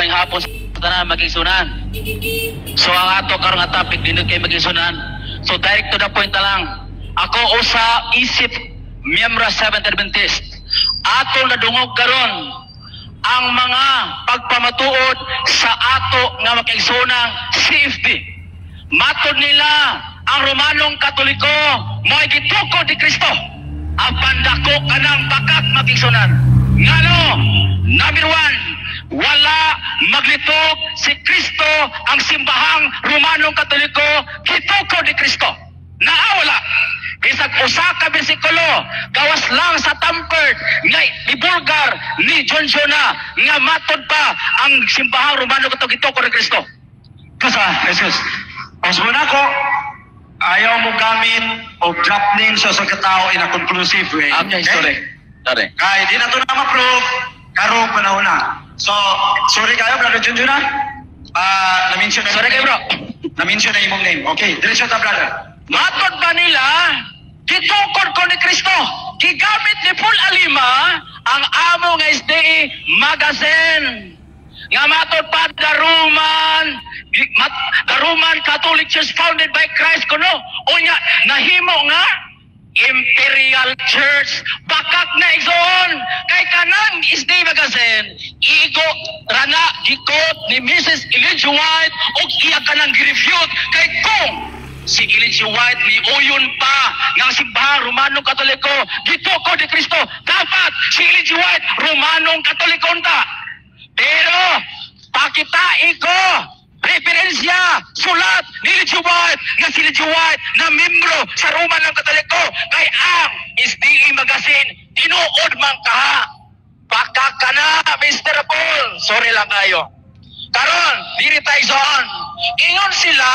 may hapon sa tanan magigsunan. So ang ato karong nga topic dinod kay magigsunan. So direct to the point na lang. Ako usa isip miyembro Seventh Adventist. Ato nadungog karon ang mga pagpamatuod sa ato nga magigsunang CFD. Matod nila ang Romanong Katoliko mo'y gitukod ni Kristo. Ang pandako kanang bakak magigsunan. Ngano? Number one, wala maglitog si Kristo ang simbahang Romanong Katoliko gitukod ni Kristo. Naawala. Bisag usa ka bersikulo gawas lang sa tampered nga ibulgar ni John Jonah nga matod pa ang simbahang Romano Katoliko gitukod ni Kristo. Kasa, Jesus. Pasmuna ko, ayaw mo gamit o drop names sa katao in a conclusive way. Okay, sorry. Kaya di na ito na ma-prove, karong panahon na. So, sorry kayo, Brother Junjun na. Na-mention na Sorry kayo, bro. Na-mention na imong name. Okay, diretso ta, brother. Matod ba nila gitukod ko ni Kristo? Gigamit ni Paul Alima ang amo nga SDE magazine. Nga matod pa the Roman Catholic Church founded by Christ kuno. Unya nahimo nga Imperial Church bakak na igsoon kay kanang SDE magazine igo rana gikot ni Mrs. Elijah White ug iya kanang gi-refute kay kung si Elijah White ni uyon pa nga simbahang Romanong Katoliko gitukod ni Kristo, dapat si Elijah White Romanong Katoliko ta. Pero pakitain ko referensya sulat ni Elijah White nga si Elijah White na membro sa Romanong Katoliko kay ang SDE magazine tinuod man ka. Baka ka na, Mr. Paul. Sorry lang kayo. Karon, diri tayo zon. Ingon sila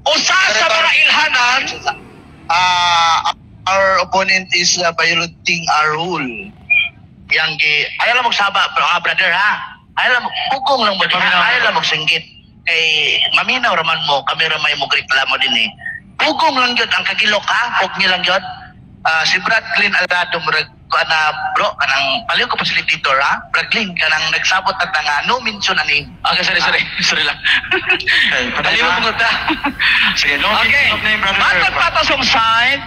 usa sa mga ilhanan. Our opponent is violating our rule. Yang ayaw lang magsaba, brother ha. Ayaw lang, pugong lang mo. Ayaw lang magsinggit. Kay maminaw raman mo, kami ramay mo reklamo din eh. Pugong lang yun, ang kagilok ha, pug niyo lang yun. Si Bradley Algado, na bro, kanang paliw ko facilitator ha. Bradley, kanang nagsabot at nga, no mention na name. Okay, sorry lang. Paliw ko ta. Sige, no okay, name, brother. matod patasong side,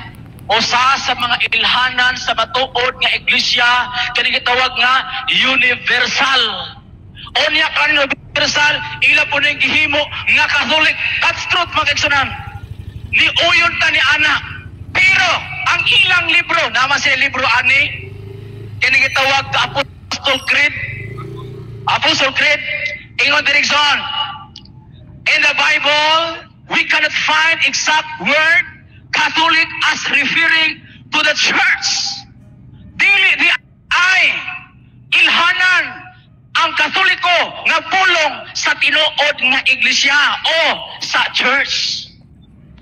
usa sa mga ilhanan sa matuod nga iglesia kani gitawag nga universal. Unya kanang universal ila po ning gihimo nga Catholic. That's truth mga igsunan. Ni uyon ta ni anak. Pero ang ilang libro, naman siya libro ani kani gitawag nga Apostle Creed, ingon direksyon. In the Bible, we cannot find exact word Catholic as referring to the church. Dili di ay ilhanan ang Katoliko nga pulong sa tinuod nga iglesia o sa church.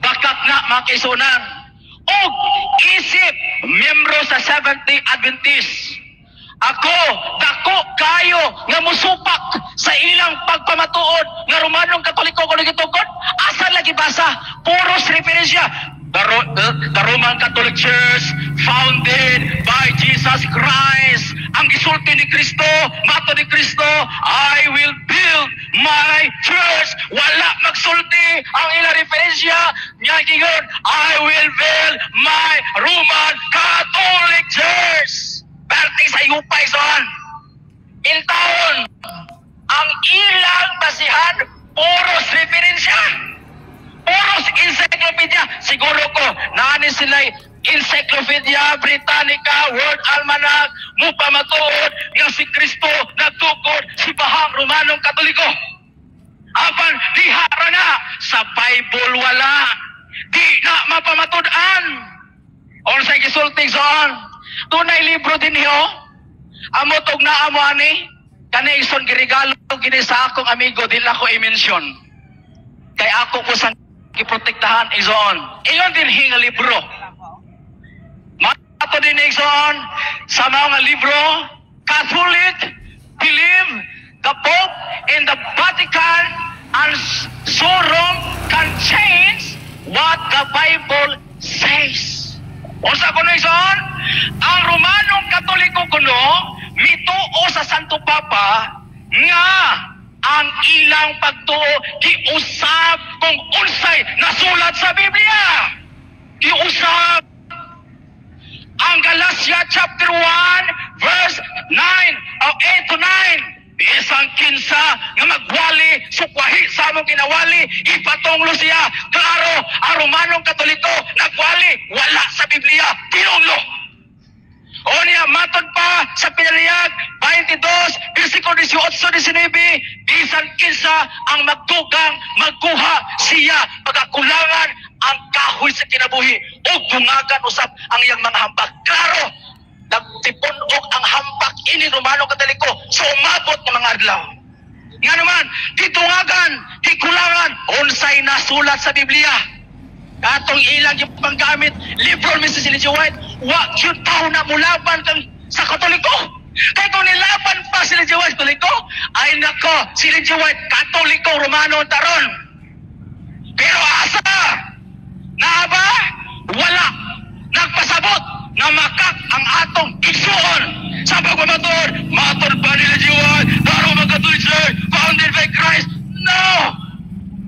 Bakak na mga kaisunan. O isip miyembro sa Seventh-day Adventist. Ako, dako kayo nga musupak sa ilang pagpamatuod nga Romanong Katoliko kung nagitugod. Asa lagi basa? Puros referensya. The Roman Catholic Church founded by Jesus Christ. Ang gisulti ni Kristo, mato ni Kristo, I will build my church. Wala magsulti ang ilang referensya. Niya gingon, I will build my Roman Catholic Church. Perti sa yupay son. In taon, ang ilang basihan, puros referensya. Puros encyclopedia. Siguro ko, nani sila Encyclopedia Britannica, World Almanac, mupa matuod nga si Kristo nagtukod si bahang Romanong Katoliko. Apan dihara na sa Bible wala. Di na mapamatudan. Or sa gisulting son, tunay libro din niyo. Amo tog na amo ani. Kanay ison girigalo gini sa akong amigo, di lang ko i-mention. Kay ako po sa giprotektahan igsoon. Iyon din hinga libro. Mato din igsoon sa mga libro, Catholic believe the Pope and the Vatican and so Rome can change what the Bible says. O sa kuno igsoon, ang Romanong Katoliko kuno mituo sa Santo Papa nga ang ilang pagtuo giusab kung unsay nasulat sa Biblia. Giusab. Ang Galatia chapter 1 verse 9 o 8 to 9. Isang kinsa nga magwali, sukwahi sa among kinawali, ipatunglo siya. Klaro, ang Romanong Katoliko, nagwali, wala sa Biblia, tinunglo. O niya, matod pa sa pinaliyag, 22, versikulo 18-19, isang kinsa ang magtugang, magkuha siya, pagkakulangan ang kahoy sa kinabuhi, o bungagan usap ang iyang mga hambak. Klaro, nagtipunog ang hambak ini Romano Katoliko sa umabot ng mga adlaw. Nga naman, ditungagan, hikulangan, unsay nasulat sa Biblia. Katong ilang yung panggamit, libro ni si Ellen G. White, wag yun tao na mulaban sa Katoliko. Kaya kung nilaban pa si Ellen G. White Katoliko, ay nako, si Ellen G. White, Katoliko, Romano, taron. Pero asa? Na ba? Wala. Nagpasabot na makak ang atong igsuon sa pagmamator. Mator pa nila G.Y. Daro magkatuloy church, founded by Christ. No!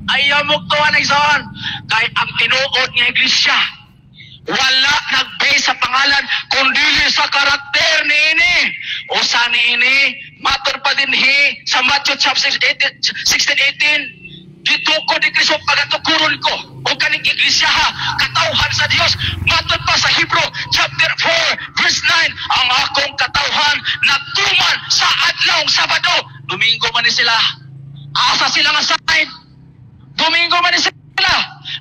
Ayaw mo tuwa na igsuon. Kaya ang tinuod ng iglesia, wala nag-base sa pangalan, kundi sa karakter ni ini. O sa ni ini, mator pa din sa Matthew chapter 16-18, dituko di Kristo pagatukuron ko o kaning iglesia ha, katawhan sa Dios. Matod pa sa Hebrew chapter 4 verse 9, ang akong katawhan nagtuman sa adlawng Sabado. Domingo man ni sila, asa sila nga side, Domingo man ni sila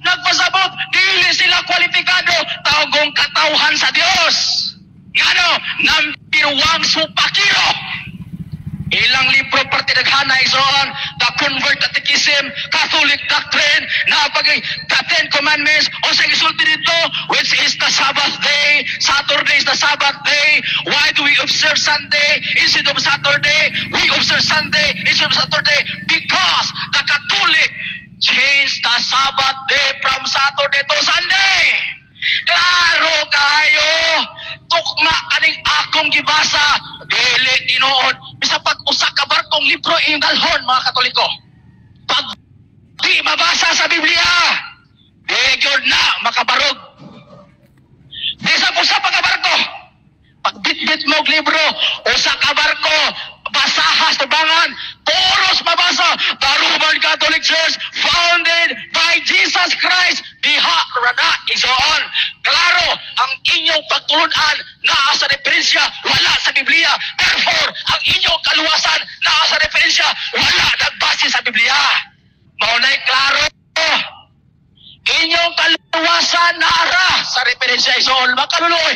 nagpasabot, dili sila kwalipikado tawgong katawhan sa Dios. Ngano, number 1 supakiro. Ilang libro partidaghan na igsoon, the Convert Catechism, Catholic Doctrine, na pagay the Ten Commandments, o sa isulti dito, which is the Sabbath day. Saturday is the Sabbath day. Why do we observe Sunday instead of Saturday? We observe Sunday instead of Saturday because the Catholic changed the Sabbath day from Saturday to Sunday. Klaro kayo, tukma kaning akong gibasa, dili tinuod. Bisa pag usa ka barkong libro ingalhon mga Katoliko. Pag di mabasa sa Biblia, di gyud na makabarog. Bisa usa pa ka barko, pag bitbit mo og libro, usa ka barko, basahas tubangan, puros mabasa. The Roman Catholic Church founded by Jesus Christ, diha rana igsoon. Klaro, ang inyong pagtulunan naa sa referensya, wala sa Biblia. Therefore, ang inyong kaluwasan naa sa referensya, wala nagbase sa Biblia. Maunay klaro, inyong kaluwasan naara sa referensya igsoon. Makaluloy,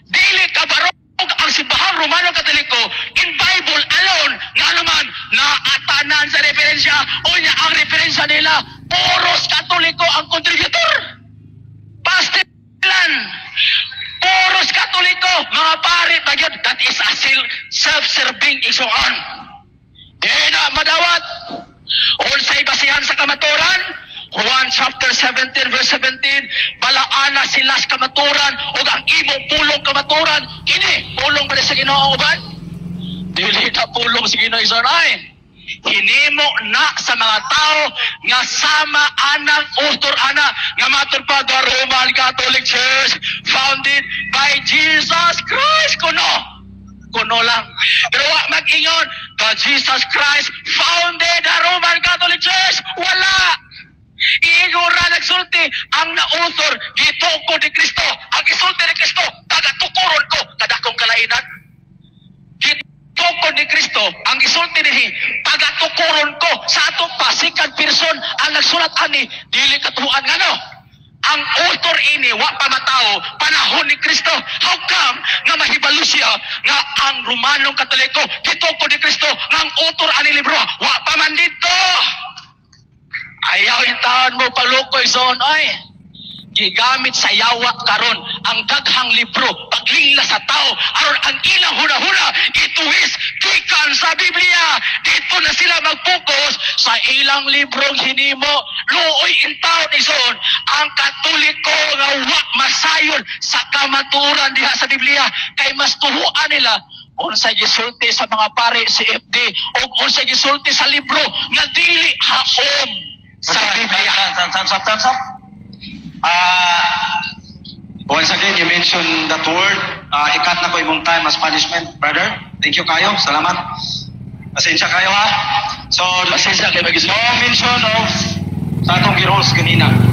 dili kabarog ang simbahang Romano Katoliko in Bible alone nga naman naatanan sa referensya o niya ang referensya nila puros Katoliko ang contributor. Pastilan, puros Katoliko, mga pare bagyan, that is a self-serving igsoon. Di na madawat unsay basihan sa kamaturan. Juan chapter 17 verse 17, balaana sila sa kamaturan o ang imong pulong kamaturan. Kini pulong ba sa Ginoo uban? Dili na pulong sa Ginoo isonay. Hinimo na sa mga tao nga sama anang ustor ana nga matud pa the Roman Catholic Church founded by Jesus Christ. Kuno lang. Pero wa mag-ingon, the Jesus Christ founded the Roman Catholic Church. Wala. Iigura nagsulti ang nautor gituko ni Kristo. Ang isulti ni Kristo, tagatukuron ko kadakong kalainan. Gituko ni Kristo, ang isulti ni tagatukuron ko sa atong pasikan person ang nagsulat ani dili katuan ngano. Ang author ini wa pa matao panahon ni Kristo. How come nga mahibalo siya nga ang Romanong Katoliko gituko ni Kristo nga ang author ani libro wa pa man dito. Ayaw yung taon mo palukoy zon ay gigamit sa yawa karon ang daghang libro paglingla sa tao aron ang ilang huna-huna ituwis gikan sa Biblia. Dito na sila mag-focus sa ilang librong hinimo. Luoy in taon ison ang Katoliko nga wa masayon sa kamaturan diha sa Biblia kay mas tuhuan nila unsay gisulti sa mga pare si FD o unsay gisulti sa libro nga dili haom sa Biblia. Stop. Once again, you mentioned that word. Ikat na ko imong time as punishment, brother. Thank you kayo. Salamat. Pasensya kayo ha. So, Pasensya kayo mag-isip. no mention of sa atong girols ganina.